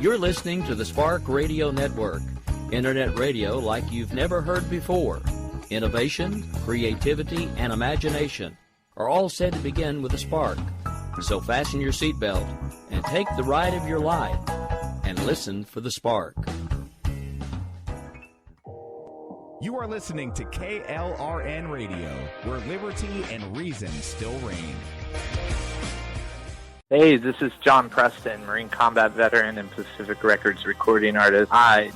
You're listening to the Spark Radio Network, Internet radio like you've never heard before. Innovation, creativity, and imagination are all said to begin with a spark. So fasten your seatbelt and take the ride of your life and listen for the spark. You are listening to KLRN Radio, where liberty and reason still reign. Hey, this is John Preston, Marine Combat Veteran and Pacific Records recording artist.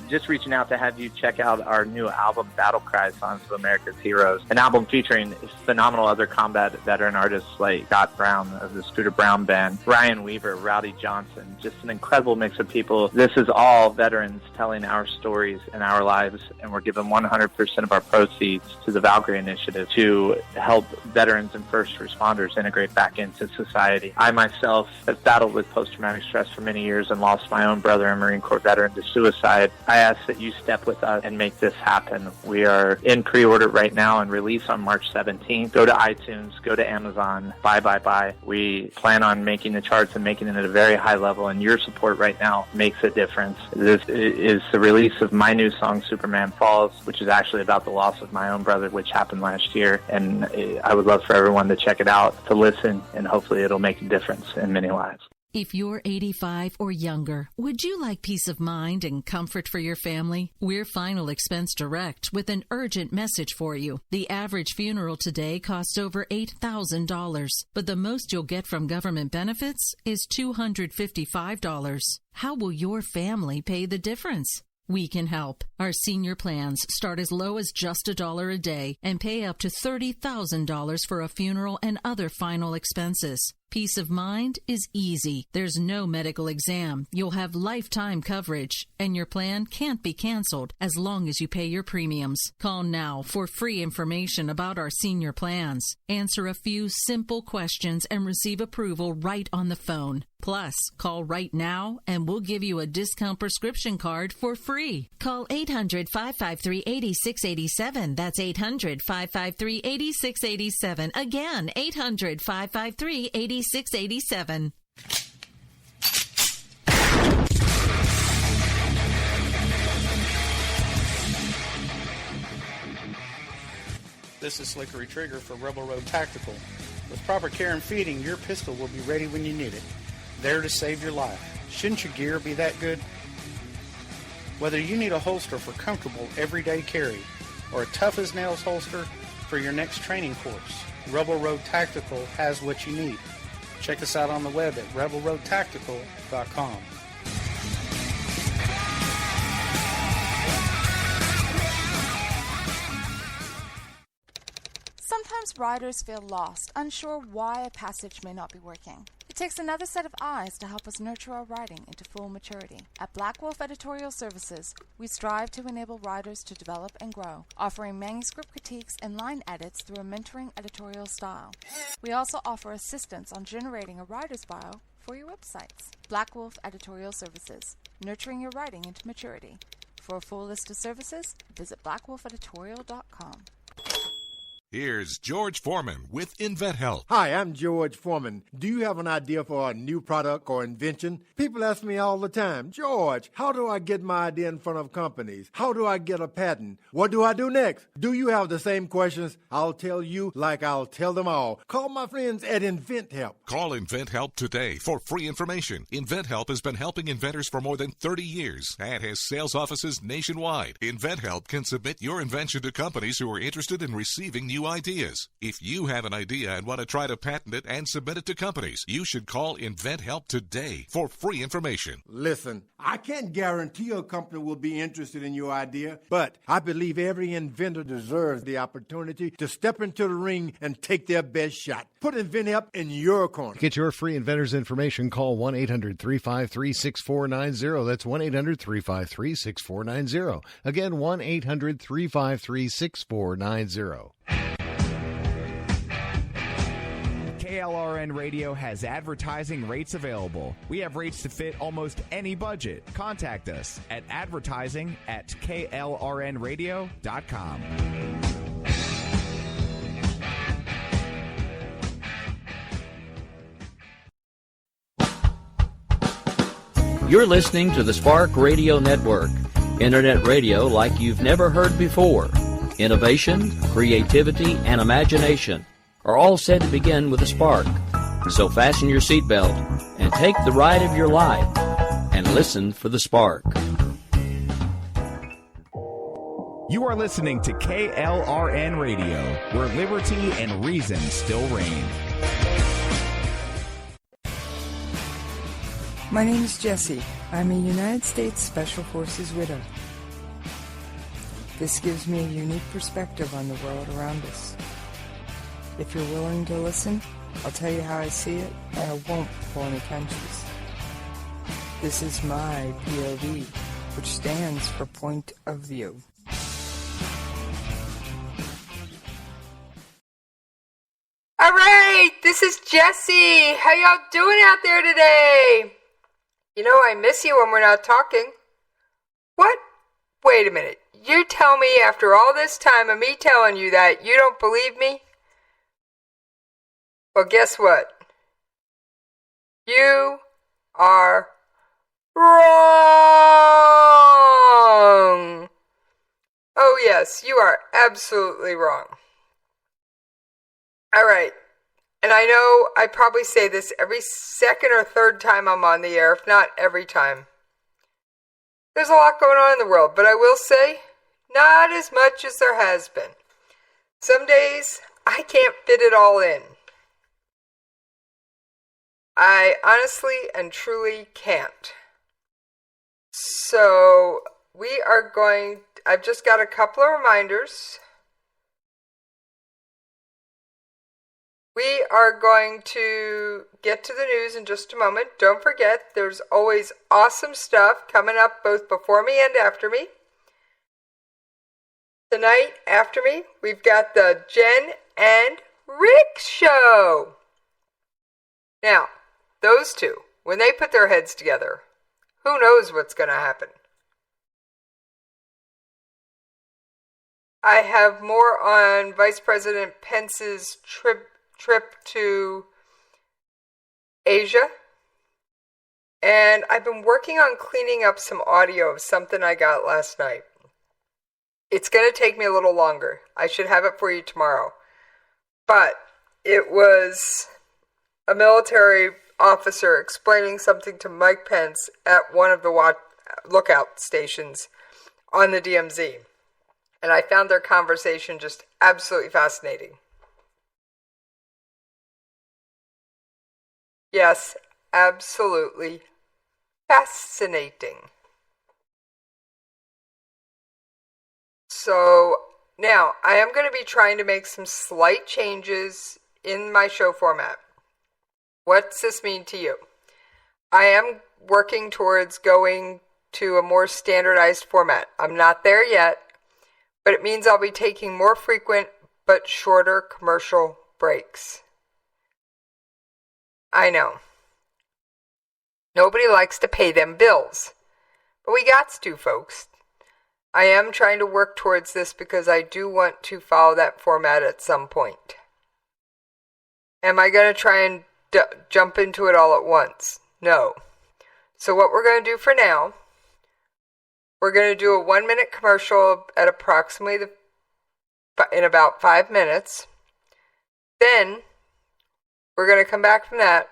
Just reaching out to have you check out our new album, Battle Cry, Songs of America's Heroes, an album featuring phenomenal other combat veteran artists like Scott Brown of the Scooter Brown Band, Ryan Weaver, Rowdy Johnson, just an incredible mix of people. This is all veterans telling our stories and our lives, and we're giving 100% of our proceeds to the Valkyrie Initiative to help veterans and first responders integrate back into society. I myself have battled with post-traumatic stress for many years and lost my own brother, a Marine Corps veteran, to suicide. I ask that you step with us and make this happen. We are in pre-order right now and release on March 17th. Go to iTunes, go to Amazon, buy. We plan on making the charts and making it at a very high level, and your support right now makes a difference. This is the release of my new song, Superman Falls, which is actually about the loss of my own brother, which happened last year, and I would love for everyone to check it out, to listen, and hopefully it'll make a difference in many lives. If you're 85 or younger, would you like peace of mind and comfort for your family? We're Final Expense Direct with an urgent message for you. The average funeral today costs over $8,000, but the most you'll get from government benefits is $255. How will your family pay the difference? We can help. Our senior plans start as low as just $1 a day and pay up to $30,000 for a funeral and other final expenses. Peace of mind is easy. There's no medical exam. You'll have lifetime coverage, and your plan can't be canceled as long as you pay your premiums. Call now for free information about our senior plans. Answer a few simple questions and receive approval right on the phone. Plus, call right now and we'll give you a discount prescription card for free. Call 800-553-8687. That's 800-553-8687. Again, 800-553-8687. This is Slickery Trigger for Rebel Road Tactical. With proper care and feeding, your pistol will be ready when you need it. There to save your life. Shouldn't your gear be that good? Whether you need a holster for comfortable everyday carry or a tough-as-nails holster for your next training course, Rebel Road Tactical has what you need. Check us out on the web at rebelroadtactical.com. Sometimes riders feel lost, unsure why a passage may not be working. It takes another set of eyes to help us nurture our writing into full maturity. At Black Wolf Editorial Services, we strive to enable writers to develop and grow, offering manuscript critiques and line edits through a mentoring editorial style. We also offer assistance on generating a writer's bio for your websites. Black Wolf Editorial Services, nurturing your writing into maturity. For a full list of services, visit blackwolfeditorial.com. Here's George Foreman with InventHelp. Hi, I'm George Foreman. Do you have an idea for a new product or invention? People ask me all the time, George, how do I get my idea in front of companies? How do I get a patent? What do I do next? Do you have the same questions? I'll tell you like I'll tell them all. Call my friends at InventHelp. Call InventHelp today for free information. InventHelp has been helping inventors for more than 30 years and has sales offices nationwide. InventHelp can submit your invention to companies who are interested in receiving new ideas. If you have an idea and want to try to patent it and submit it to companies, you should call InventHelp today for free information. Listen, I can't guarantee a company will be interested in your idea, but I believe every inventor deserves the opportunity to step into the ring and take their best shot. Put InventHelp in your corner. To get your free inventor's information, call 1-800-353-6490. That's 1-800-353-6490. Again, 1-800-353-6490. KLRN Radio has advertising rates available. We have rates to fit almost any budget. Contact us at advertising@klrnradio.com. You're listening to the Spark Radio Network, Internet radio like you've never heard before. Innovation, creativity, and imagination are all said to begin with a spark. So fasten your seatbelt and take the ride of your life and listen for the spark. You are listening to KLRN Radio, where liberty and reason still reign. My name is Jessie. I'm a United States Special Forces widow. This gives me a unique perspective on the world around us. If you're willing to listen, I'll tell you how I see it, and I won't pull any punches. This is my POV, which stands for Point of View. All right, this is Jessie. How y'all doing out there today? You know I miss you when we're not talking. What? Wait a minute. You tell me after all this time of me telling you that you don't believe me? Well, guess what? You are wrong. Oh yes, you are absolutely wrong. All right. And I know I probably say this every second or third time I'm on the air, if not every time. There's a lot going on in the world, but I will say, not as much as there has been. Some days, I can't fit it all in. I honestly and truly can't. So, I've just got a couple of reminders. We are going to get to the news in just a moment. Don't forget, there's always awesome stuff coming up both before me and after me. Tonight, after me, we've got the Jen and Rick show. Now, those two, when they put their heads together, who knows what's going to happen? I have more on Vice President Pence's trip to Asia, and I've been working on cleaning up some audio of something I got last night. It's going to take me a little longer. I should have it for you tomorrow. But it was a military officer explaining something to Mike Pence at one of the lookout stations on the DMZ. And I found their conversation just absolutely fascinating. Yes, absolutely fascinating. So now I am going to be trying to make some slight changes in my show format. What's this mean to you? I am working towards going to a more standardized format. I'm not there yet, but it means I'll be taking more frequent but shorter commercial breaks. I know. Nobody likes to pay them bills. But we gots to, folks. I am trying to work towards this because I do want to follow that format at some point. Am I going to try and jump into it all at once? No. So what we're going to do for now, we're going to do a 1-minute commercial at approximately in about 5 minutes. Then we're going to come back from that.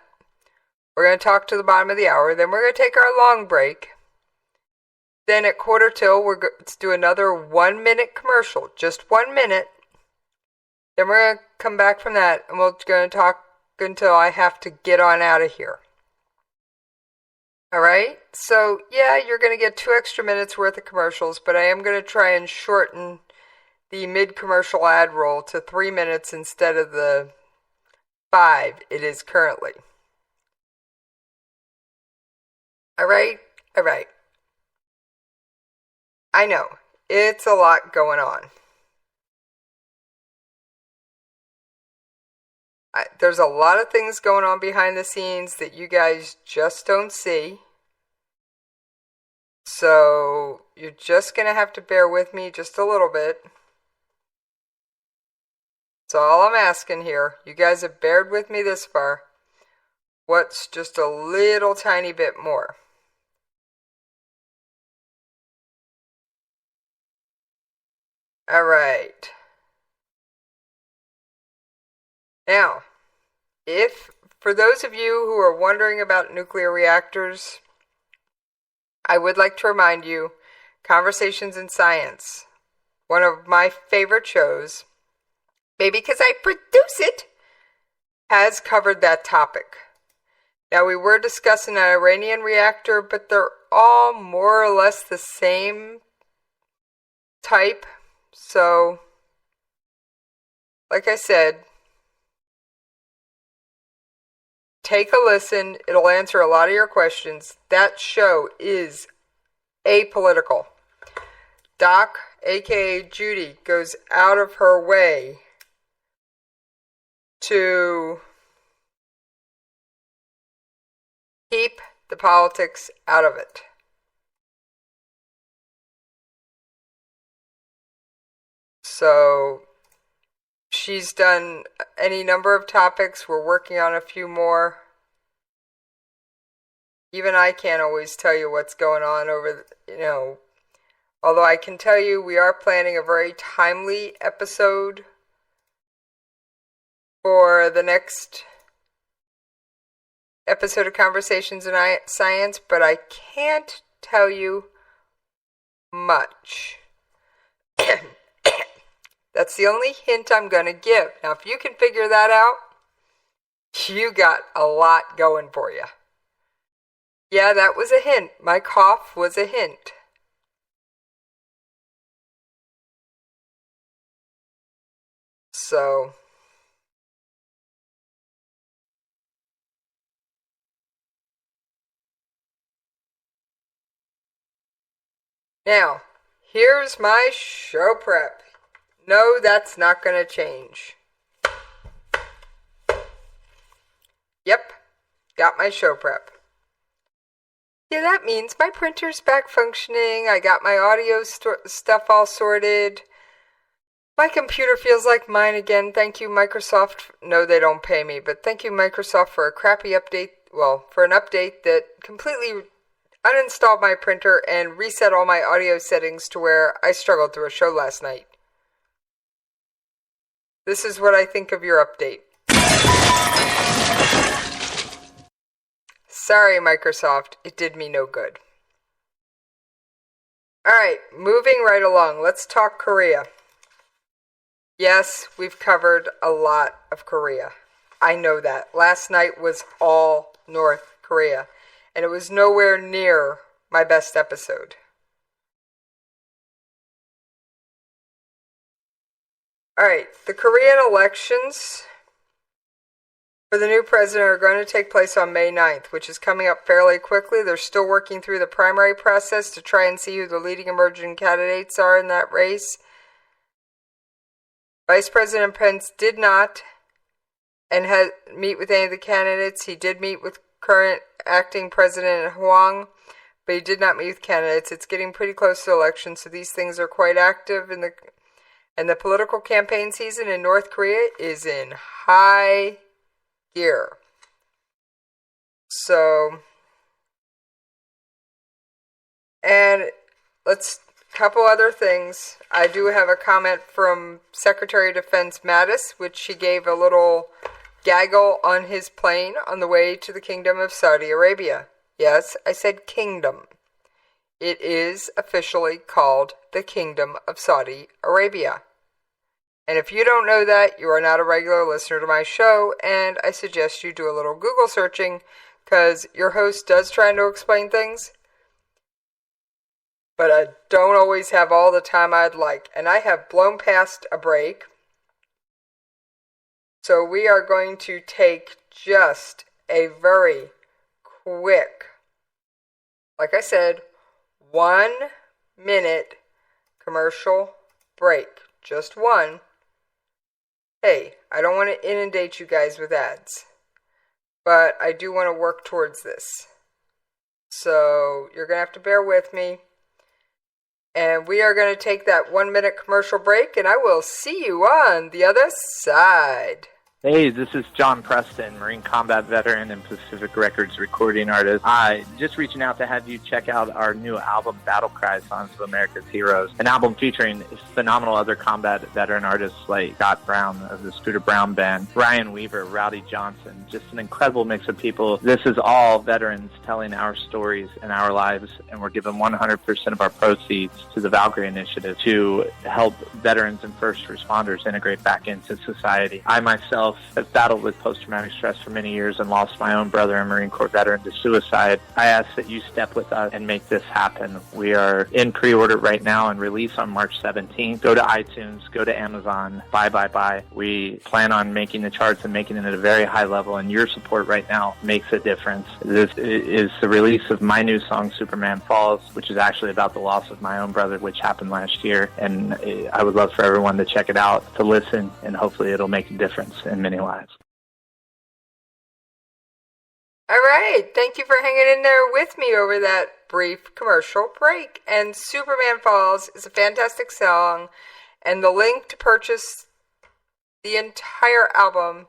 We're going to talk to the bottom of the hour. Then we're going to take our long break. Then at 1:45, let's do another 1-minute commercial. Just 1 minute. Then we're going to come back from that, and we're going to talk until I have to get on out of here. All right? So, yeah, you're going to get 2 extra minutes worth of commercials, but I am going to try and shorten the mid-commercial ad roll to 3 minutes instead of the 5 it is currently. All right? All right. I know, it's a lot going on. There's a lot of things going on behind the scenes that you guys just don't see. So you're just going to have to bear with me just a little bit. That's all I'm asking here. You guys have bared with me this far. What's just a little tiny bit more? All right. Now, for those of you who are wondering about nuclear reactors, I would like to remind you, Conversations in Science, one of my favorite shows, maybe because I produce it, has covered that topic. Now, we were discussing an Iranian reactor, but they're all more or less the same type. So, like I said, take a listen. It'll answer a lot of your questions. That show is apolitical. Doc, aka Judy, goes out of her way to keep the politics out of it. So she's done any number of topics. We're working on a few more. Even I can't always tell you what's going on although I can tell you we are planning a very timely episode for the next episode of Conversations in Science, but I can't tell you much. That's the only hint I'm going to give. Now, if you can figure that out, you got a lot going for you. Yeah, that was a hint. My cough was a hint. So, now, here's my show prep. No, that's not going to change. Yep, got my show prep. Yeah, that means my printer's back functioning. I got my audio stuff all sorted. My computer feels like mine again. Thank you, Microsoft. No, they don't pay me, but thank you, Microsoft, for a crappy update. Well, for an update that completely uninstalled my printer and reset all my audio settings to where I struggled through a show last night. This is what I think of your update. Sorry, Microsoft. It did me no good. Alright, moving right along. Let's talk Korea. Yes, we've covered a lot of Korea. I know that. Last night was all North Korea, and it was nowhere near my best episode. Alright, the Korean elections for the new president are going to take place on May 9th, which is coming up fairly quickly. They're still working through the primary process to try and see who the leading emerging candidates are in that race. Vice President Pence did not meet with any of the candidates. He did meet with current acting President Hwang, but he did not meet with candidates. It's getting pretty close to the election, so these things are quite active. And the political campaign season in North Korea is in high gear. So, and couple other things. I do have a comment from Secretary of Defense Mattis, which he gave a little gaggle on his plane on the way to the Kingdom of Saudi Arabia. Yes, I said kingdom. It is officially called the Kingdom of Saudi Arabia. And if you don't know that, you are not a regular listener to my show, and I suggest you do a little Google searching, because your host does try to explain things, but I don't always have all the time I'd like, and I have blown past a break. So we are going to take just a very quick, like I said, 1 minute commercial break. Just one. Hey, I don't want to inundate you guys with ads, but I do want to work towards this. So you're going to have to bear with me. And we are going to take that 1 minute commercial break, and I will see you on the other side. Hey, this is John Preston, Marine Combat Veteran and Pacific Records recording artist. Just reaching out to have you check out our new album, Battle Cry, Songs of America's Heroes, an album featuring phenomenal other combat veteran artists like Scott Brown of the Scooter Brown Band, Ryan Weaver, Rowdy Johnson, just an incredible mix of people. This is all veterans telling our stories and our lives, and we're giving 100% of our proceeds to the Valkyrie Initiative to help veterans and first responders integrate back into society. I myself have battled with post-traumatic stress for many years and lost my own brother, a Marine Corps veteran, to suicide. I ask that you step with us and make this happen. We are in pre-order right now and release on March 17th. Go to iTunes, go to Amazon, buy. We plan on making the charts and making it at a very high level, and your support right now makes a difference. This is the release of my new song, Superman Falls, which is actually about the loss of my own brother, which happened last year, and I would love for everyone to check it out, to listen, and hopefully it'll make a difference in many lives. All right. Thank you for hanging in there with me over that brief commercial break. And Superman Falls is a fantastic song, and the link to purchase the entire album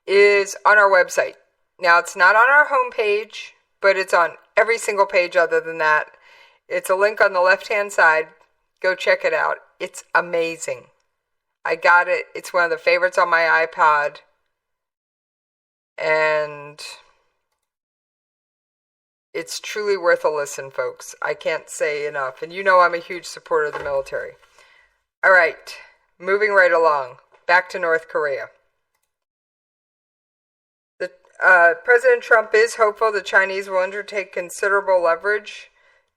is on our website. Now, it's not on our homepage, but it's on every single page other than that. It's a link on the left-hand side. Go check it out. It's amazing. I got it. It's one of the favorites on my iPod. And it's truly worth a listen, folks. I can't say enough. And you know I'm a huge supporter of the military. All right. Moving right along. Back to North Korea. President Trump is hopeful the Chinese will undertake considerable leverage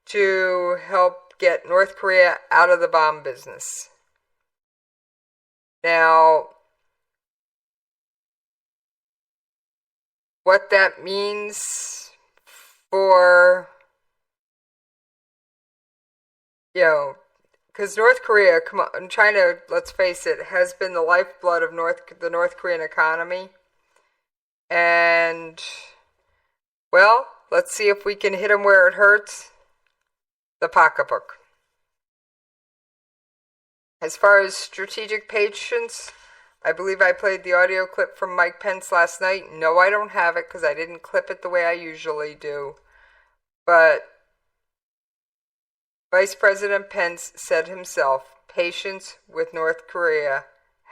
to help get North Korea out of the bomb business. Now, what that means for, because North Korea, come on, China, let's face it, has been the lifeblood of the North Korean economy. And, well, let's see if we can hit them where it hurts, the pocketbook. As far as strategic patience, I believe I played the audio clip from Mike Pence last night. No, I don't have it because I didn't clip it the way I usually do. But Vice President Pence said himself, patience with North Korea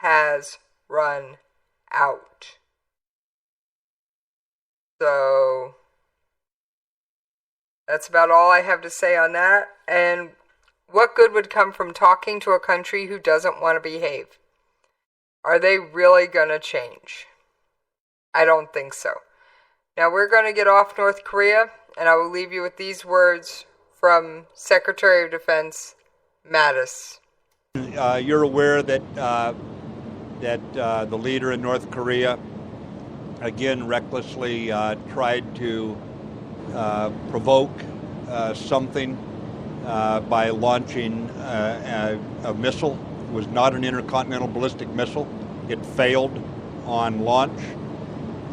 has run out. So that's about all I have to say on that. And what good would come from talking to a country who doesn't want to behave? Are they really going to change? I don't think so. Now we're going to get off North Korea, and I will leave you with these words from Secretary of Defense Mattis. You're aware that the leader in North Korea, again, recklessly tried to provoke something by launching a missile. It was not an intercontinental ballistic missile. It failed on launch,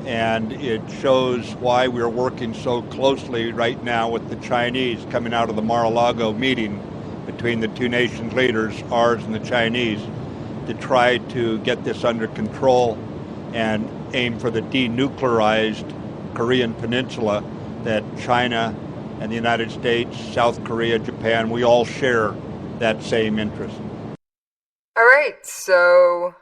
and it shows why we're working so closely right now with the Chinese coming out of the Mar-a-Lago meeting between the two nations' leaders, ours and the Chinese, to try to get this under control and aim for the denuclearized Korean peninsula that China and the United States, South Korea, Japan, we all share that same interest. All right, so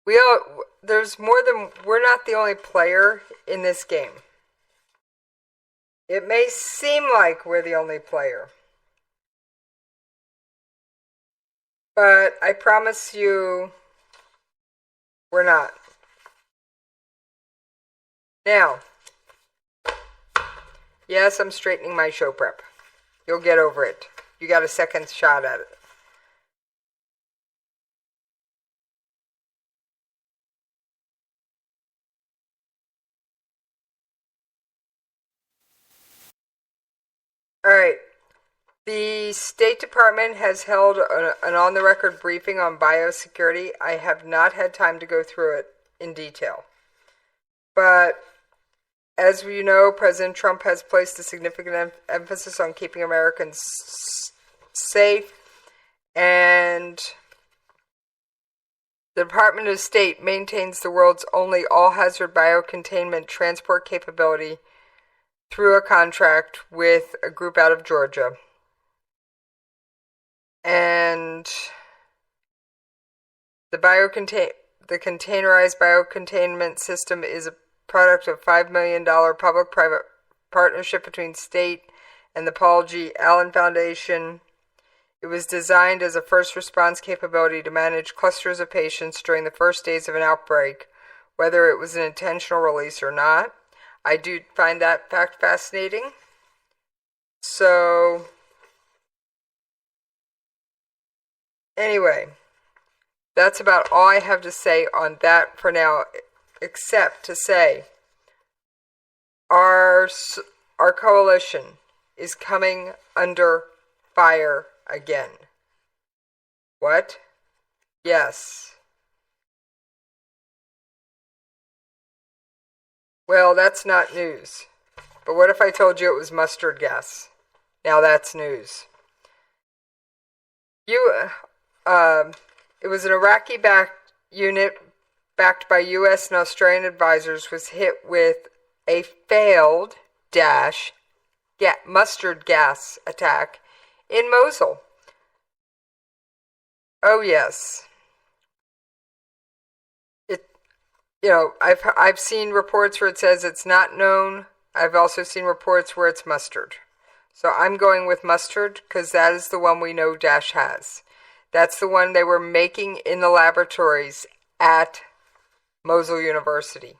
we're not the only player in this game. It may seem like we're the only player, but I promise you we're not. Now, yes, I'm straightening my show prep. You'll get over it. You got a second shot at it. All right. The State Department has held an on-the-record briefing on biosecurity. I have not had time to go through it in detail. But as you know, President Trump has placed a significant emphasis on keeping Americans safe. And The Department of State maintains the world's only all-hazard biocontainment transport capability through a contract with a group out of Georgia. And the containerized biocontainment system is a product of $5 million public-private partnership between state and the Paul G. Allen Foundation. It was designed as a first response capability to manage clusters of patients during the first days of an outbreak, whether it was an intentional release or not. I do find that fact fascinating. So, anyway, that's about all I have to say on that for now, except to say our coalition is coming under fire again. What? Yes. Well, that's not news. But what if I told you it was mustard gas? Now that's news. It was an Iraqi-backed unit backed by U.S. and Australian advisors was hit with a failed mustard gas attack in Mosul. Oh yes. I've seen reports where it says it's not known. I've also seen reports where it's mustard. So I'm going with mustard because that is the one we know Daesh has. That's the one they were making in the laboratories at Mosul University.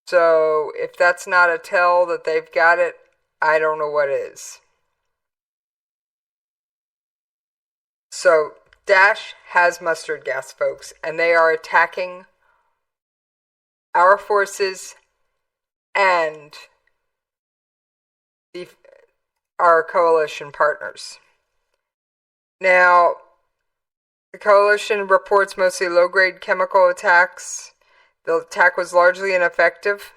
So if that's not a tell that they've got it, I don't know what is. So Daesh has mustard gas, folks, and they are attacking our forces and our coalition partners. Now, the coalition reports mostly low-grade chemical attacks. The attack was largely ineffective.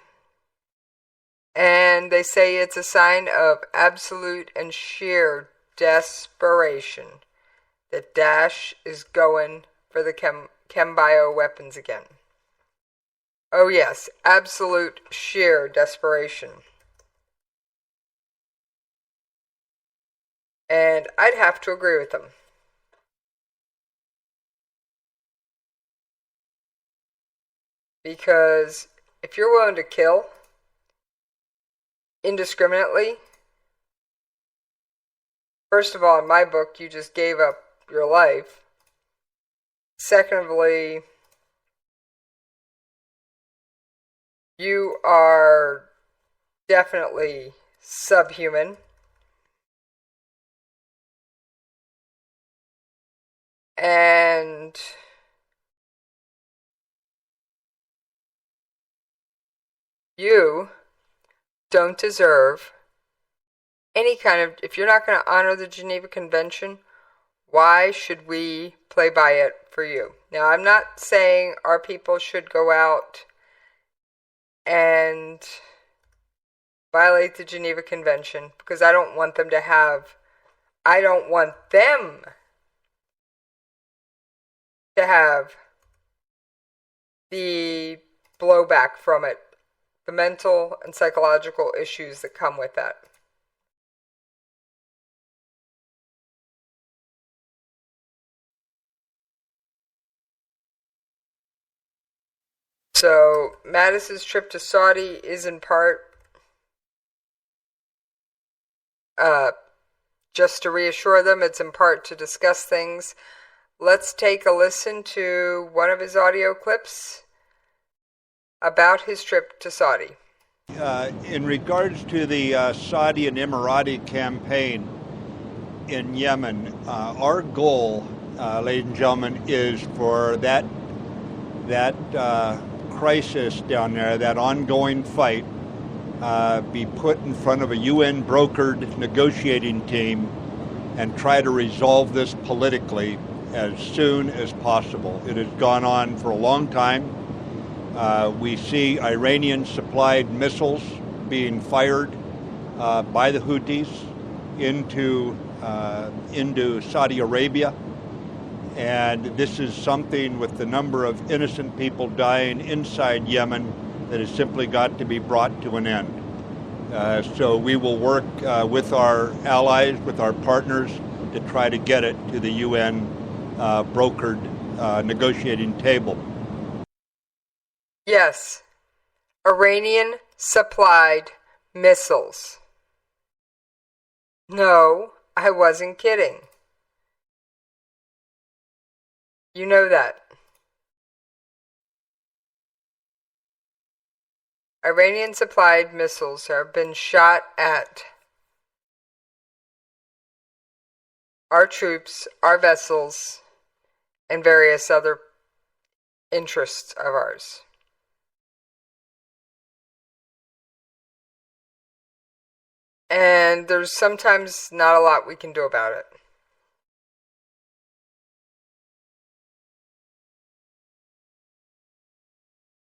And they say it's a sign of absolute and sheer desperation that Daesh is going for the chem-bio weapons again. Oh yes, absolute sheer desperation. And I'd have to agree with them. Because if you're willing to kill indiscriminately, first of all, in my book, you just gave up your life. Secondly, you are definitely subhuman. And you don't deserve any kind of, if you're not going to honor the Geneva Convention, why should we play by it for you? Now, I'm not saying our people should go out and violate the Geneva Convention, because I don't want them to have the blowback from it, the mental and psychological issues that come with that. So, Mattis's trip to Saudi is in part just to reassure them. It's in part to discuss things. Let's take a listen to one of his audio clips about his trip to Saudi. In regards to the Saudi and Emirati campaign in Yemen, our goal, ladies and gentlemen, is for that crisis down there, that ongoing fight, be put in front of a UN-brokered negotiating team and try to resolve this politically as soon as possible. It has gone on for a long time. We see Iranian-supplied missiles being fired by the Houthis into Saudi Arabia, And this is something with the number of innocent people dying inside Yemen that has simply got to be brought to an end. So we will work with our allies, with our partners, to try to get it to the UN brokered negotiating table. Yes, Iranian-supplied missiles. No, I wasn't kidding. You know that. Iranian-supplied missiles have been shot at our troops, our vessels, and various other interests of ours. And there's sometimes not a lot we can do about it.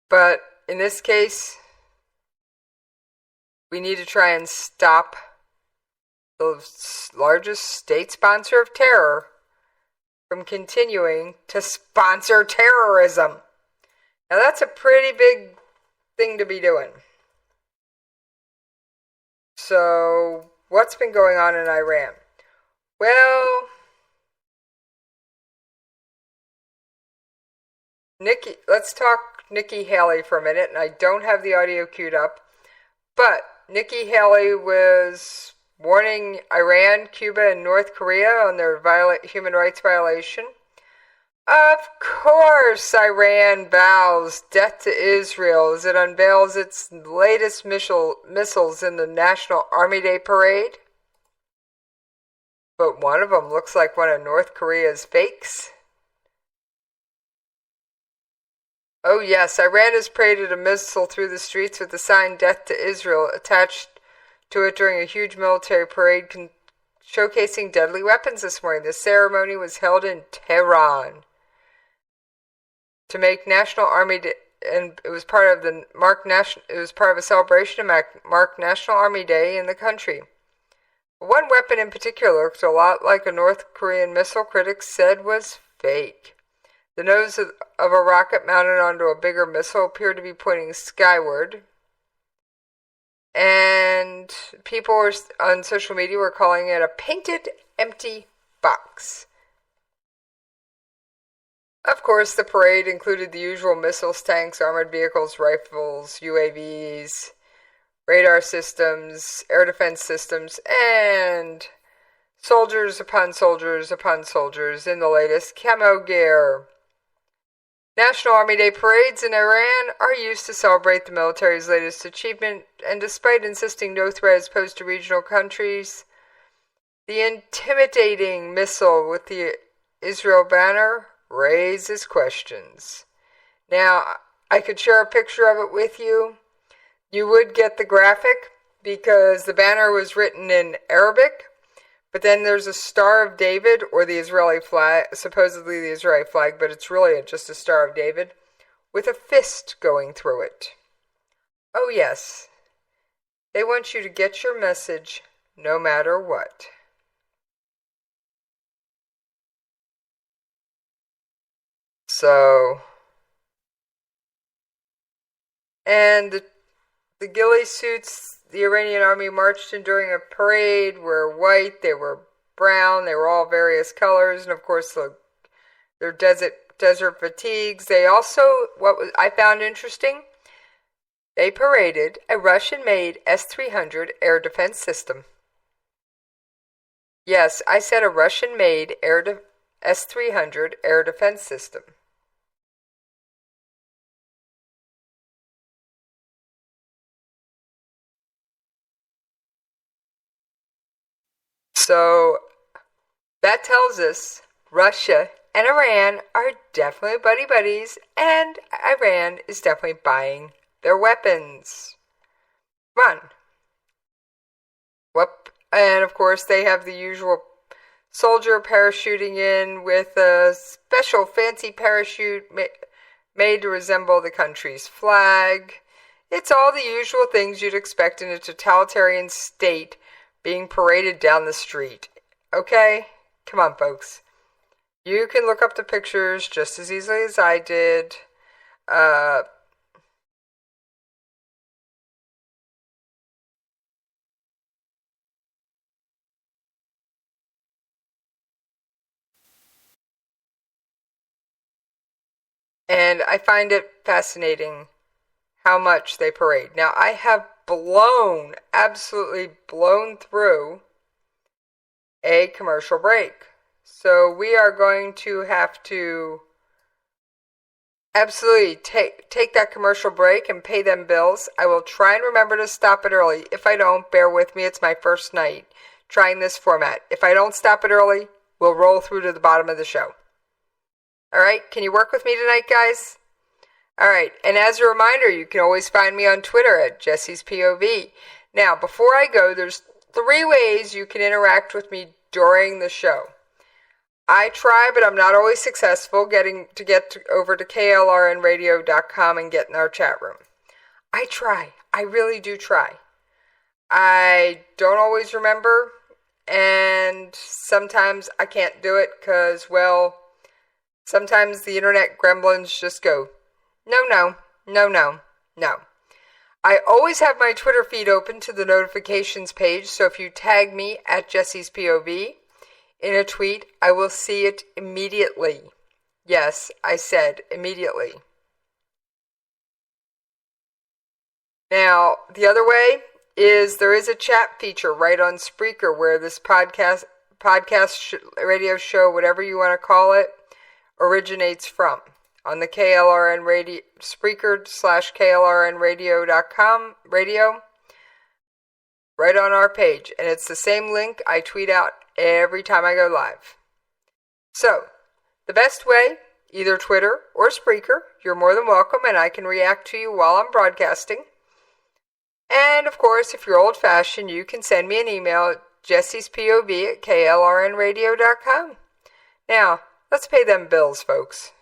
But in this case, we need to try and stop the largest state sponsor of terror from continuing to sponsor terrorism. Now that's a pretty big thing to be doing. So, what's been going on in Iran? Well, let's talk Nikki Haley for a minute, and I don't have the audio queued up, but Nikki Haley was warning Iran, Cuba, and North Korea on their human rights violation. Of course, Iran vows death to Israel as it unveils its latest missiles in the National Army Day parade. But one of them looks like one of North Korea's fakes. Oh yes, Iran has paraded a missile through the streets with the sign "Death to Israel" attached to it during a huge military parade showcasing deadly weapons this morning. The ceremony was held in Tehran to make National Army Day, and it was part of a celebration to mark National Army Day in the country. One weapon in particular looked a lot like a North Korean missile critics said was fake. The nose of a rocket mounted onto a bigger missile appeared to be pointing skyward. And people on social media were calling it a painted empty box. Of course, the parade included the usual missiles, tanks, armored vehicles, rifles, UAVs, radar systems, air defense systems, and soldiers upon soldiers upon soldiers in the latest camo gear. National Army Day parades in Iran are used to celebrate the military's latest achievement, and despite insisting no threat is posed to regional countries, the intimidating missile with the Israel banner raises questions. Now, I could share a picture of it with you. You would get the graphic because the banner was written in Arabic, but then there's a Star of David, or the Israeli flag, supposedly the Israeli flag, but it's really just a Star of David, with a fist going through it. Oh yes, they want you to get your message no matter what. So, and the ghillie suits the Iranian army marched in during a parade were white, they were brown, they were all various colors, and of course their desert fatigues. They also, I found interesting, they paraded a Russian-made S-300 air defense system. Yes, I said a Russian-made S-300 air defense system. So that tells us Russia and Iran are definitely buddy-buddies, and Iran is definitely buying their weapons. Come on. And of course they have the usual soldier parachuting in with a special fancy parachute made to resemble the country's flag. It's all the usual things you'd expect in a totalitarian state being paraded down the street. Okay? Come on, folks. You can look up the pictures just as easily as I did. And I find it fascinating how much they parade. Now, I have absolutely blown through a commercial break. So we are going to have to absolutely take that commercial break and pay them bills. I will try and remember to stop it early. If I don't, bear with me. It's my first night trying this format. If I don't stop it early, we'll roll through to the bottom of the show. All right, can you work with me tonight, guys? All right, and as a reminder, you can always find me on Twitter at Jessies POV. Now, before I go, there's 3 ways you can interact with me during the show. I try, but I'm not always successful get over to KLRNRadio.com and get in our chat room. I try. I really do try. I don't always remember, and sometimes I can't do it because, well, sometimes the internet gremlins just go, no. I always have my Twitter feed open to the notifications page, so if you tag me at Jessies POV in a tweet, I will see it immediately. Yes, I said immediately. Now, the other way is there is a chat feature right on Spreaker where this podcast radio show, whatever you want to call it, originates from. On the KLRN Radio, Spreaker/KLRNradio.com radio, right on our page. And it's the same link I tweet out every time I go live. So, the best way, either Twitter or Spreaker, you're more than welcome, and I can react to you while I'm broadcasting. And, of course, if you're old-fashioned, you can send me an email at jessiespov@klrnradio.com. Now, let's pay them bills, folks.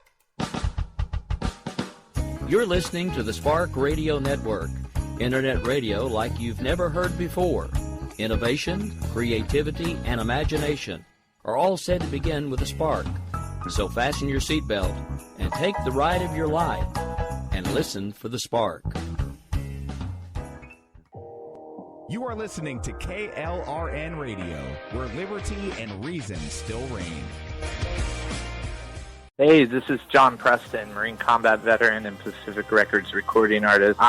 You're listening to the Spark Radio Network, internet radio like you've never heard before. Innovation, creativity, and imagination are all said to begin with a spark. So fasten your seatbelt and take the ride of your life and listen for the spark. You are listening to KLRN Radio, where liberty and reason still reign. Hey, this is John Preston, Marine combat veteran and Pacific Records recording artist.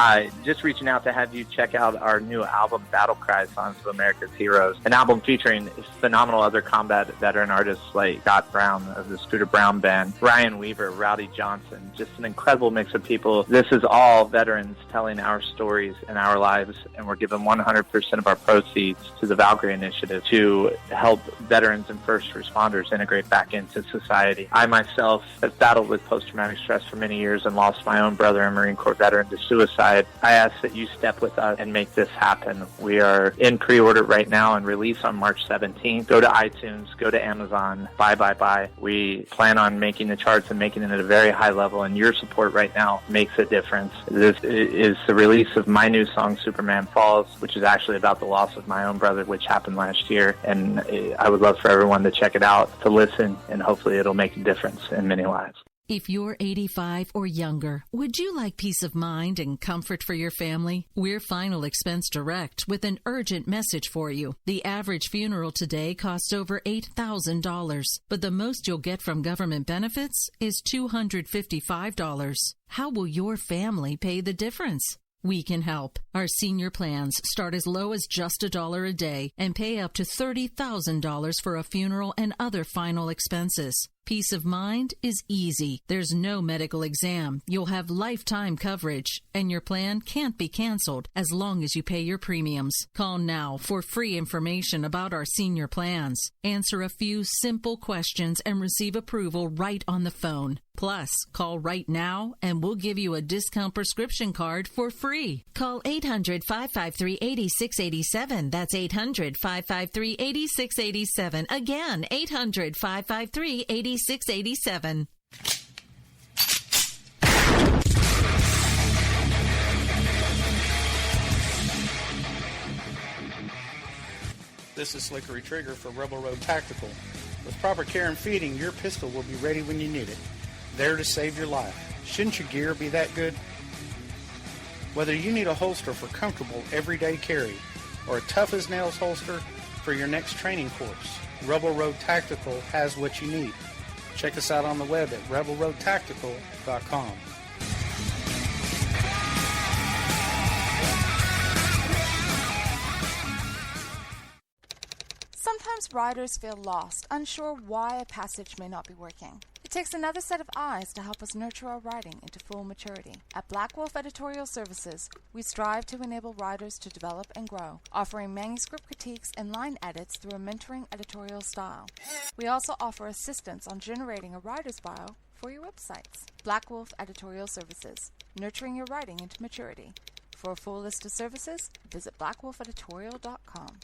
Just reaching out to have you check out our new album, Battle Cry, Songs of America's Heroes, an album featuring phenomenal other combat veteran artists like Scott Brown of the Scooter Brown Band, Ryan Weaver, Rowdy Johnson, just an incredible mix of people. This is all veterans telling our stories and our lives, and we're giving 100% of our proceeds to the Valkyrie Initiative to help veterans and first responders integrate back into society. I myself have battled with post-traumatic stress for many years and lost my own brother, a Marine Corps veteran, to suicide. I ask that you step with us and make this happen. We are in pre-order right now and release on March 17th. Go to iTunes, go to Amazon, buy. We plan on making the charts and making it at a very high level, and your support right now makes a difference. This is the release of my new song, Superman Falls, which is actually about the loss of my own brother, which happened last year, and I would love for everyone to check it out, to listen, and hopefully it'll make a difference in many lives. If you're 85 or younger, would you like peace of mind and comfort for your family? We're Final Expense Direct with an urgent message for you. The average funeral today costs over $8,000, but the most you'll get from government benefits is $255. How will your family pay the difference? We can help. Our senior plans start as low as just $1 a day and pay up to $30,000 for a funeral and other final expenses. Peace of mind is easy. There's no medical exam. You'll have lifetime coverage, and your plan can't be canceled as long as you pay your premiums. Call now for free information about our senior plans. Answer a few simple questions and receive approval right on the phone. Plus, call right now and we'll give you a discount prescription card for free. Call 800-553-8687. That's 800-553-8687. Again, 800-553-8687. 8687. This is Slickery Trigger for Rebel Road Tactical. With proper care and feeding, your pistol will be ready when you need it, there to save your life. Shouldn't your gear be that good? Whether you need a holster for comfortable everyday carry or a tough-as-nails holster for your next training course, Rebel Road Tactical has what you need. Check us out on the web at rebelroadtactical.com. Sometimes riders feel lost, unsure why a passage may not be working. It takes another set of eyes to help us nurture our writing into full maturity. At Black Wolf Editorial Services, we strive to enable writers to develop and grow, offering manuscript critiques and line edits through a mentoring editorial style. We also offer assistance on generating a writer's bio for your websites. Black Wolf Editorial Services, nurturing your writing into maturity. For a full list of services, visit blackwolfeditorial.com.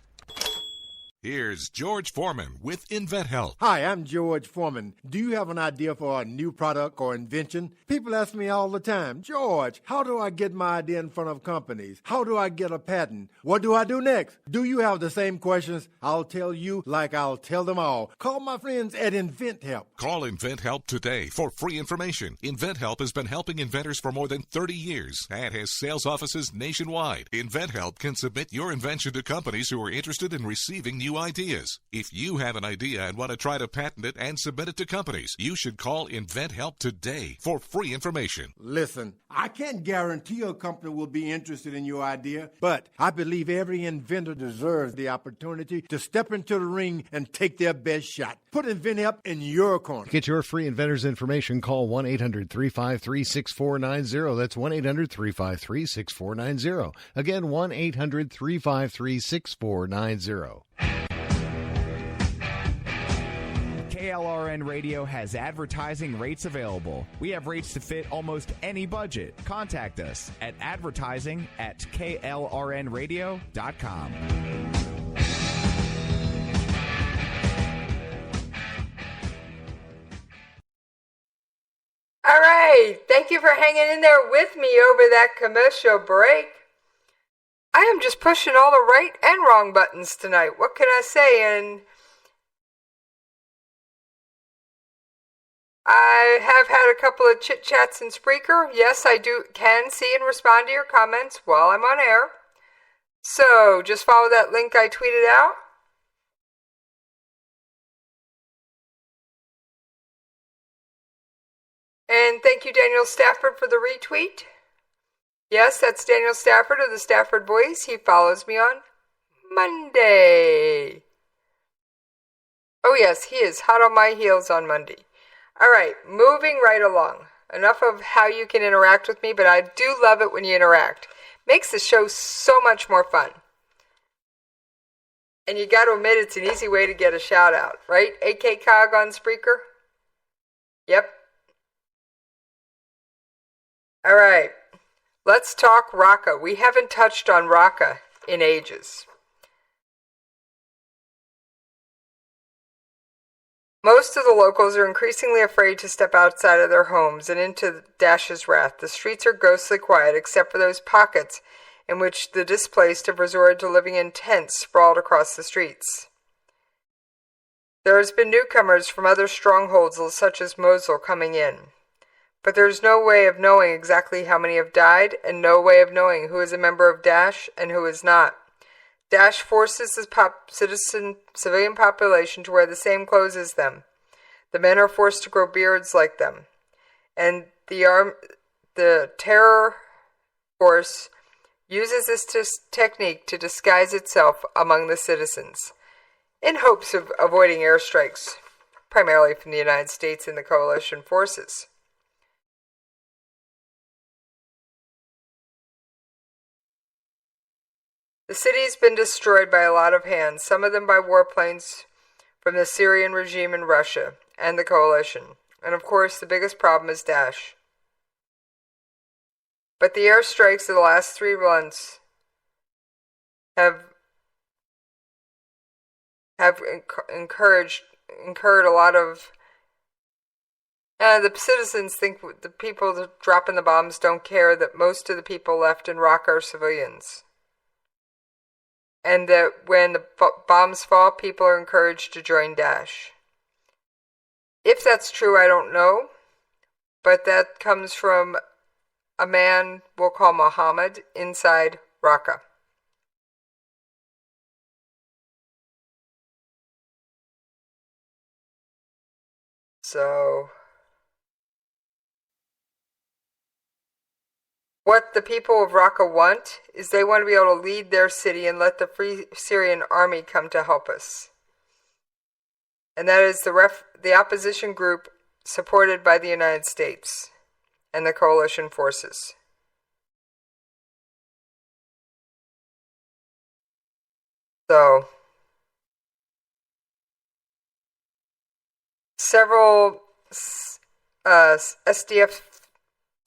Here's George Foreman with InventHelp. Hi, I'm George Foreman. Do you have an idea for a new product or invention? People ask me all the time, George, how do I get my idea in front of companies? How do I get a patent? What do I do next? Do you have the same questions? I'll tell you like I'll tell them all. Call my friends at InventHelp. Call InventHelp today for free information. InventHelp has been helping inventors for more than 30 years and has sales offices nationwide. InventHelp can submit your invention to companies who are interested in receiving new ideas. If you have an idea and want to try to patent it and submit it to companies, you should call InventHelp today for free information. Listen, I can't guarantee a company will be interested in your idea, but I believe every inventor deserves the opportunity to step into the ring and take their best shot. Put InventHelp in your corner. To get your free inventor's information, call 1-800-353-6490. That's 1-800-353-6490. Again, 1-800-353-6490. KLRN Radio has advertising rates available. We have rates to fit almost any budget. Contact us at advertising@klrnradio.com. All right, thank you for hanging in there with me over that commercial break. I am just pushing all the right and wrong buttons tonight. What can I say? And I have had a couple of chit-chats in Spreaker. Yes, I can see and respond to your comments while I'm on air. So just follow that link I tweeted out. And thank you, Daniel Stafford, for the retweet. Yes, that's Daniel Stafford of the Stafford Voice. He follows me on Monday. Oh yes, he is hot on my heels on Monday. All right, moving right along. Enough of how you can interact with me, but I do love it when you interact. Makes the show so much more fun. And you got to admit it's an easy way to get a shout out, right? AK Cog on Spreaker? Yep. All right, let's talk Raqqa. We haven't touched on Raqqa in ages. Most of the locals are increasingly afraid to step outside of their homes and into Daesh's wrath. The streets are ghostly quiet except for those pockets in which the displaced have resorted to living in tents sprawled across the streets. There has been newcomers from other strongholds such as Mosul coming in. But there is no way of knowing exactly how many have died and no way of knowing who is a member of Daesh and who is not. Daesh forces the civilian population to wear the same clothes as them. The men are forced to grow beards like them. And the terror force uses this technique to disguise itself among the citizens in hopes of avoiding airstrikes, primarily from the United States and the coalition forces. The city has been destroyed by a lot of hands, some of them by warplanes from the Syrian regime in Russia and the coalition. And of course, the biggest problem is Daesh. But the airstrikes of the last 3 months have incurred a lot of... the citizens think the people dropping the bombs don't care that most of the people left in Raqqa are civilians. And that when the bombs fall, people are encouraged to join Daesh. If that's true, I don't know. But that comes from a man we'll call Muhammad inside Raqqa. So, what the people of Raqqa want is they want to be able to lead their city and let the Free Syrian Army come to help us. And that is the opposition group supported by the United States and the coalition forces. So, several SDF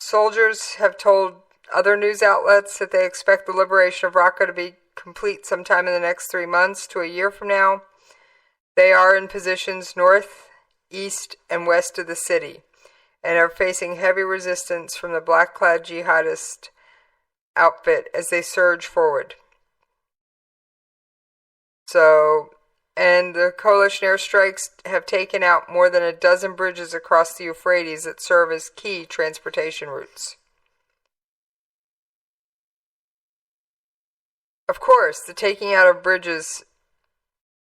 soldiers have told other news outlets that they expect the liberation of Raqqa to be complete sometime in the next 3 months to a year from now. They are in positions north, east, and west of the city and are facing heavy resistance from the black-clad jihadist outfit as they surge forward. And the coalition airstrikes have taken out more than a dozen bridges across the Euphrates that serve as key transportation routes. Of course, the taking out of bridges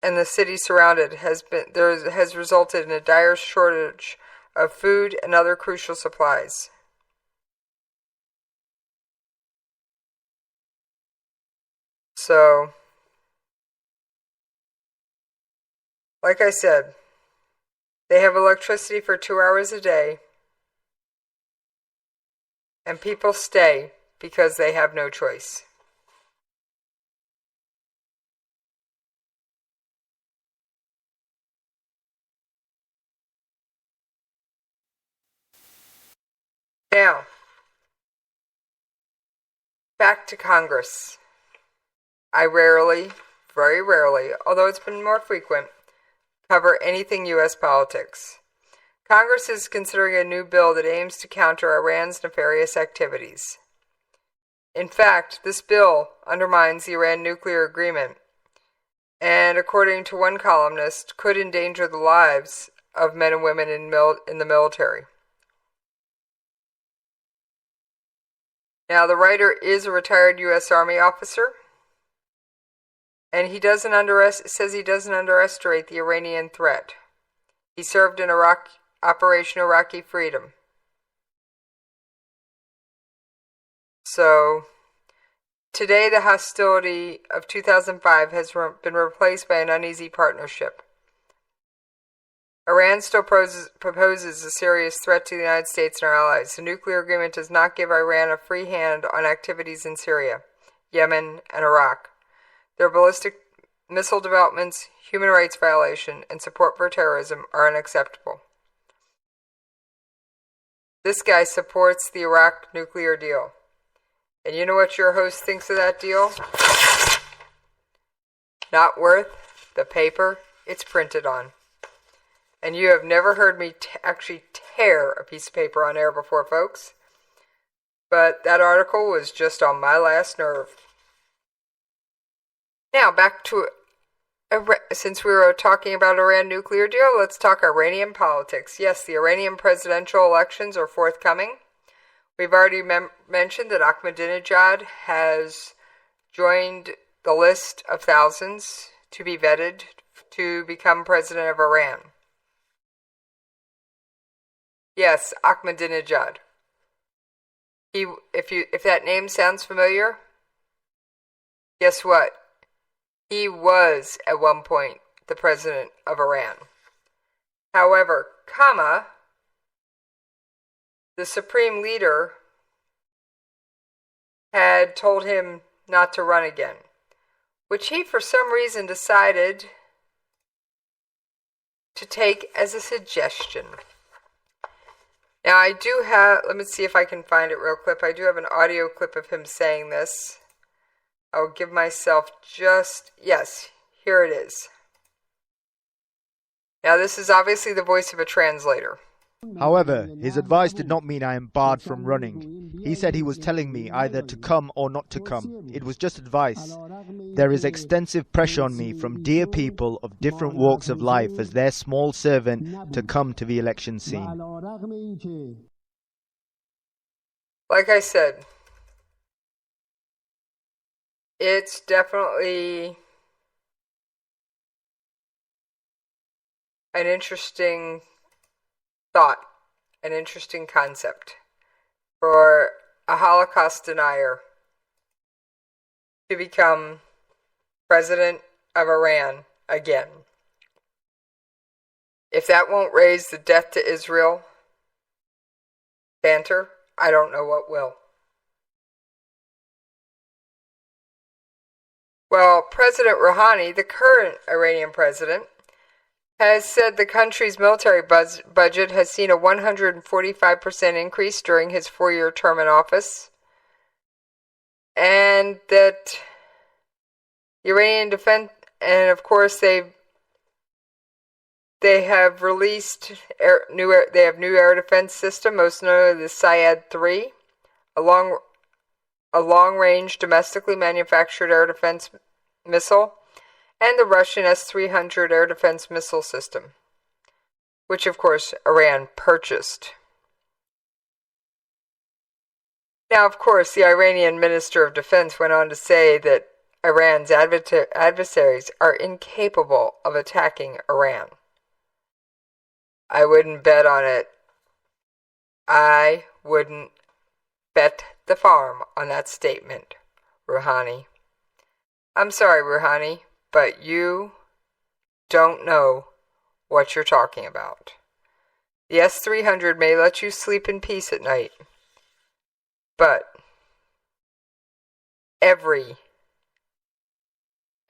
and the city surrounded has resulted in a dire shortage of food and other crucial supplies. So, like I said, they have electricity for 2 hours a day, and people stay because they have no choice. Now, back to Congress. I rarely, very rarely, although it's been more frequent, cover anything U.S. politics. Congress is considering a new bill that aims to counter Iran's nefarious activities. In fact, this bill undermines the Iran nuclear agreement and, according to one columnist, could endanger the lives of men and women in the military. Now, the writer is a retired U.S. Army officer, and says he doesn't underestimate the Iranian threat. He served in Operation Iraqi Freedom. So, today the hostility of 2005 has been replaced by an uneasy partnership. Iran still proposes a serious threat to the United States and our allies. The nuclear agreement does not give Iran a free hand on activities in Syria, Yemen, and Iraq. Their ballistic missile developments, human rights violation, and support for terrorism are unacceptable. This guy supports the Iraq nuclear deal. And you know what your host thinks of that deal? Not worth the paper it's printed on. And you have never heard me actually tear a piece of paper on air before, folks. But that article was just on my last nerve. Now, back to, since we were talking about Iran nuclear deal, let's talk Iranian politics. Yes, the Iranian presidential elections are forthcoming. We've already mentioned that Ahmadinejad has joined the list of thousands to be vetted to become president of Iran. Yes, Ahmadinejad. If that name sounds familiar, guess what? He was at one point the president of Iran. However, the supreme leader, had told him not to run again, which he for some reason decided to take as a suggestion. Now I do have, let me see if I can find it real quick. I do have an audio clip of him saying this. I'll give myself yes, here it is. Now this is obviously the voice of a translator. However, his advice did not mean I am barred from running. He said he was telling me either to come or not to come. It was just advice. There is extensive pressure on me from dear people of different walks of life as their small servant to come to the election scene. Like I said, it's definitely an interesting thought, an interesting concept for a Holocaust denier to become president of Iran again. If that won't raise the death to Israel banter, I don't know what will. Well, President Rouhani, the current Iranian president, has said the country's military budget has seen a 145% increase during his 4-year term in office, and that Iranian defense, and of course they have released new air defense system, most notably the Syad-3, a long-range domestically manufactured air defense missile, and the Russian S-300 air defense missile system, which of course Iran purchased. Now, of course, the Iranian Minister of Defense went on to say that Iran's adversaries are incapable of attacking Iran. I wouldn't bet on it. I wouldn't bet the farm on that statement, Rouhani. I'm sorry, Rouhani, but you don't know what you're talking about. The S-300 may let you sleep in peace at night, but every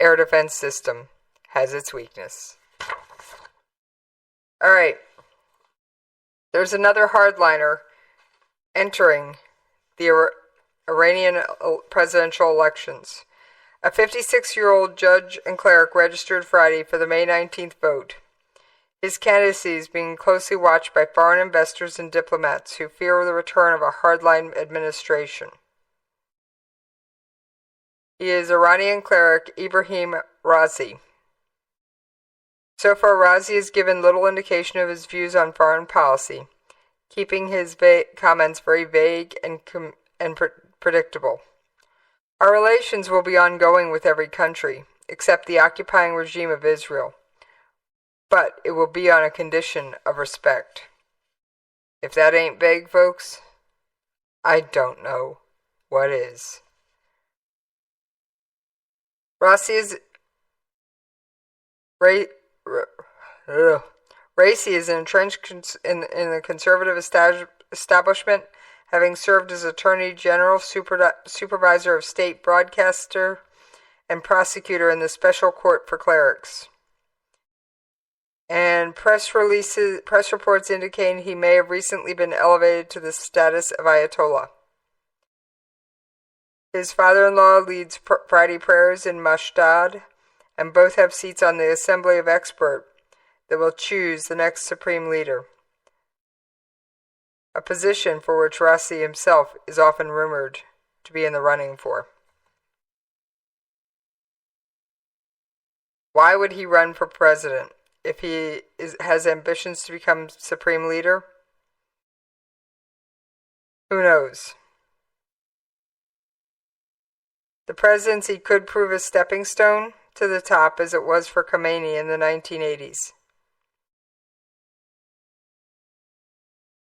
air defense system has its weakness. All right. There's another hardliner entering the Iranian presidential elections. A 56-year-old judge and cleric registered Friday for the May 19th vote. His candidacy is being closely watched by foreign investors and diplomats who fear the return of a hardline administration. He is Iranian cleric Ibrahim Razi. So far, Razi has given little indication of his views on foreign policy, keeping his comments very vague and predictable. Our relations will be ongoing with every country, except the occupying regime of Israel. But it will be on a condition of respect. If that ain't vague, folks, I don't know what is. Razi is entrenched in the conservative establishment, having served as Attorney General, Supervisor of State Broadcaster, and Prosecutor in the Special Court for Clerics. And press reports indicate he may have recently been elevated to the status of Ayatollah. His father-in-law leads Friday prayers in Mashdad, and both have seats on the Assembly of Experts that will choose the next supreme leader, a position for which Razi himself is often rumored to be in the running for. Why would he run for president if he has ambitions to become supreme leader? Who knows? The presidency could prove a stepping stone to the top as it was for Khomeini in the 1980s.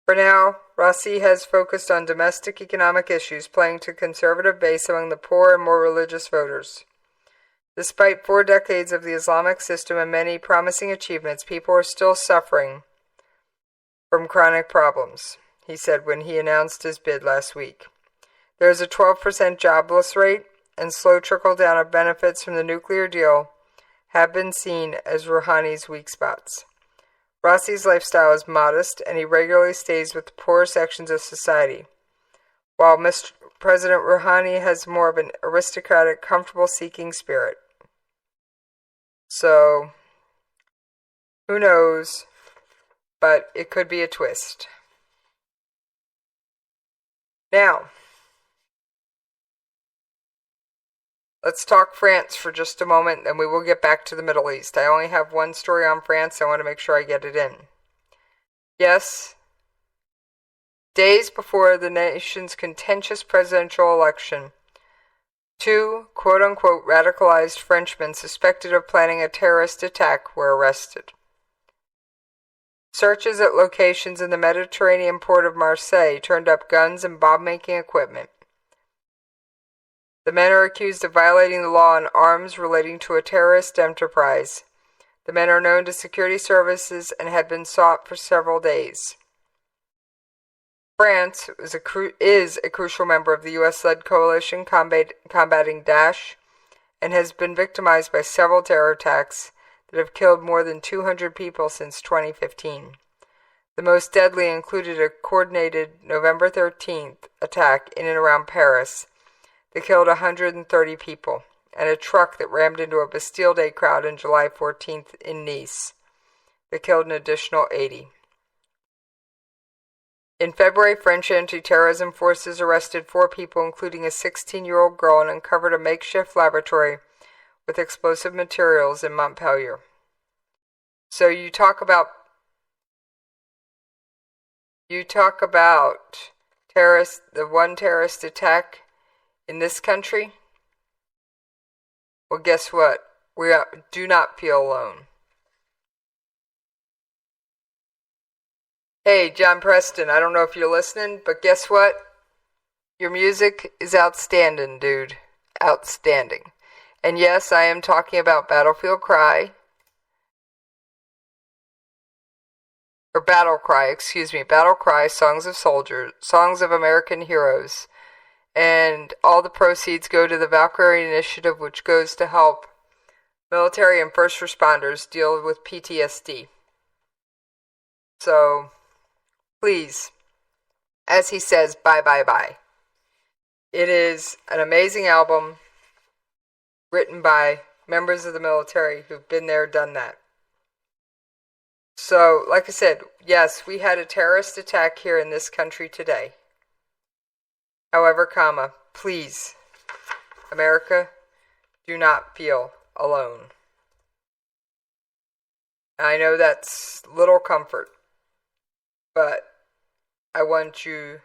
For now, Razi has focused on domestic economic issues, playing to conservative base among the poor and more religious voters. Despite 4 decades of the Islamic system and many promising achievements, people are still suffering from chronic problems, he said when he announced his bid last week. There is a 12% jobless rate, and slow trickle-down of benefits from the nuclear deal have been seen as Rouhani's weak spots. Razi's lifestyle is modest, and he regularly stays with the poorer sections of society, while President Rouhani has more of an aristocratic, comfortable-seeking spirit. So, who knows but it could be a twist. Now, let's talk France for just a moment, and we will get back to the Middle East. I only have one story on France. I want to make sure I get it in. Yes, days before the nation's contentious presidential election, 2 quote-unquote radicalized Frenchmen suspected of planning a terrorist attack were arrested. Searches at locations in the Mediterranean port of Marseille turned up guns and bomb-making equipment. The men are accused of violating the law on arms relating to a terrorist enterprise. The men are known to security services and had been sought for several days. France is a crucial member of the U.S.-led coalition combating Daesh and has been victimized by several terror attacks that have killed more than 200 people since 2015. The most deadly included a coordinated November 13th attack in and around Paris that killed 130 people, and a truck that rammed into a Bastille Day crowd on July 14th in Nice that killed an additional 80. In February, French anti-terrorism forces arrested 4 people, including a 16-year-old girl, and uncovered a makeshift laboratory with explosive materials in Montpellier. So you talk about the one terrorist attack in this country? Well, guess what? We do not feel alone. Hey, John Preston, I don't know if you're listening, but guess what? Your music is outstanding, dude. Outstanding. And yes, I am talking about Battlefield Cry. Or Battle Cry, Battle Cry, Songs of Soldiers, Songs of American Heroes. And all the proceeds go to the Valkyrie Initiative, which goes to help military and first responders deal with PTSD. So, please, as he says, bye, bye, bye. It is an amazing album written by members of the military who've been there, done that. So, like I said, yes, we had a terrorist attack here in this country today. However, please, America, do not feel alone. I know that's little comfort, but I want you...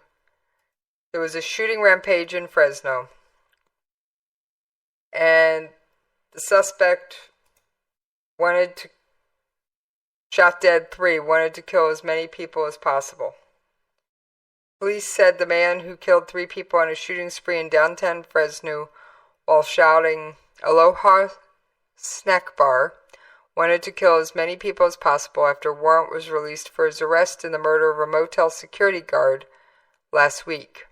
There was a shooting rampage in Fresno, and the suspect shot dead 3, wanted to kill as many people as possible. Police said the man who killed 3 people on a shooting spree in downtown Fresno while shouting "Aloha Snack Bar" wanted to kill as many people as possible after a warrant was released for his arrest in the murder of a motel security guard last week.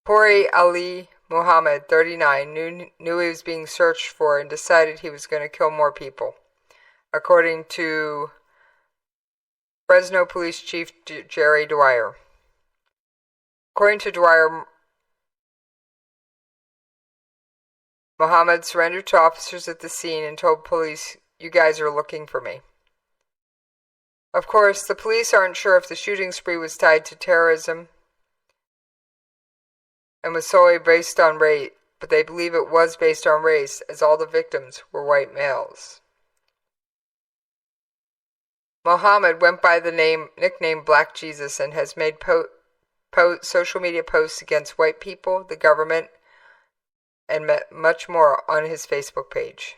Pori Ali Muhammad, 39, knew he was being searched for and decided he was going to kill more people, according to Fresno Police Chief Jerry Dwyer. According to Dwyer, Muhammad surrendered to officers at the scene and told police, "You guys are looking for me." Of course, the police aren't sure if the shooting spree was tied to terrorism and was solely based on race, but they believe it was based on race, as all the victims were white males. Muhammad went by the nickname Black Jesus and has made social media posts against white people, the government, and much more on his Facebook page.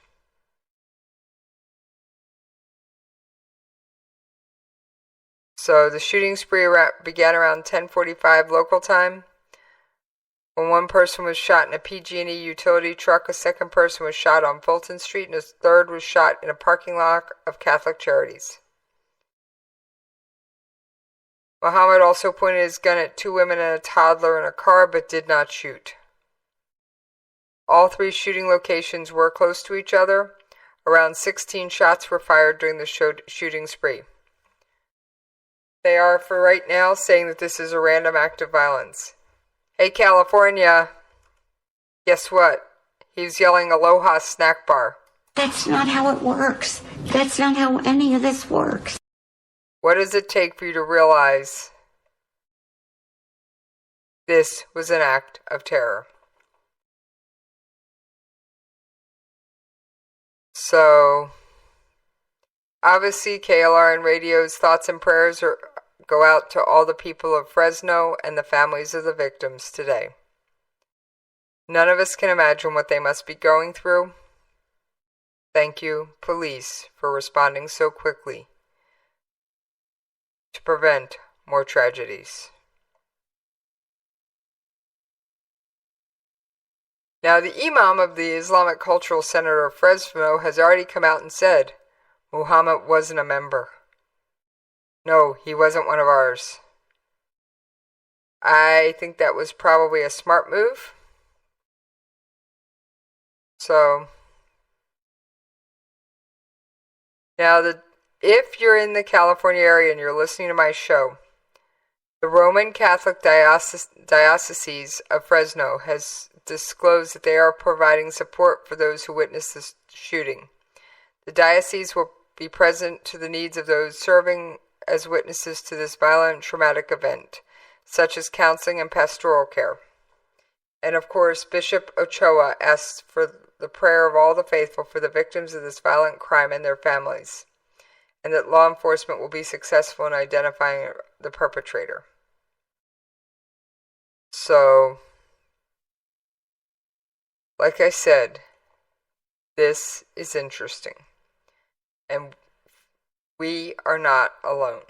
So the shooting spree began around 10:45 local time. When one person was shot in a PG&E utility truck, a second person was shot on Fulton Street, and a third was shot in a parking lot of Catholic Charities. Muhammad also pointed his gun at 2 women and a toddler in a car, but did not shoot. All 3 shooting locations were close to each other. Around 16 shots were fired during the shooting spree. They are, for right now, saying that this is a random act of violence. Hey, California, guess what? He was yelling "Aloha Snack Bar." That's not how it works. That's not how any of this works. What does it take for you to realize this was an act of terror? So, obviously, KLRN Radio's thoughts and prayers go out to all the people of Fresno and the families of the victims today. None of us can imagine what they must be going through. Thank you, police, for responding so quickly to prevent more tragedies. Now, the Imam of the Islamic Cultural Center of Fresno has already come out and said Muhammad wasn't a member. No, he wasn't one of ours. I think that was probably a smart move. So, now if you're in the California area and you're listening to my show, the Roman Catholic Diocese of Fresno has disclosed that they are providing support for those who witnessed this shooting. The diocese will be present to the needs of those serving as witnesses to this violent, traumatic event, such as counseling and pastoral care. And of course, Bishop Ochoa asks for the prayer of all the faithful for the victims of this violent crime and their families, and that law enforcement will be successful in identifying the perpetrator. So, like I said, this is interesting, and we are not alone.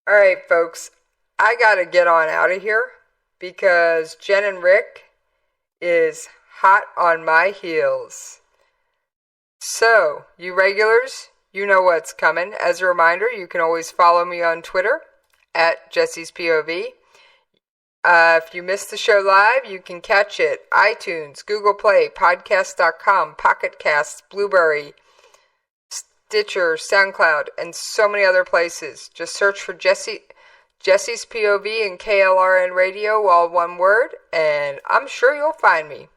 Alright, folks, I gotta get on out of here because Jen and Rick is hot on my heels. So, you regulars, you know what's coming. As a reminder, you can always follow me on Twitter at Jessies POV. If you missed the show live, you can catch it iTunes, Google Play, Podcast.com, Pocket Casts, Blueberry, Stitcher, SoundCloud, and so many other places. Just search for Jessie's POV and KLRN Radio, all one word, and I'm sure you'll find me.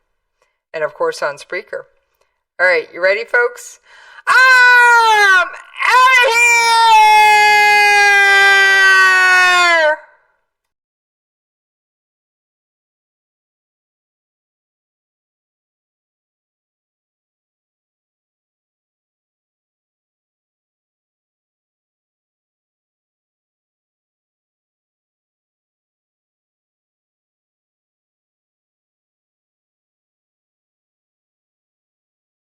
And of course on Spreaker. Alright, you ready, folks? I'm out of here!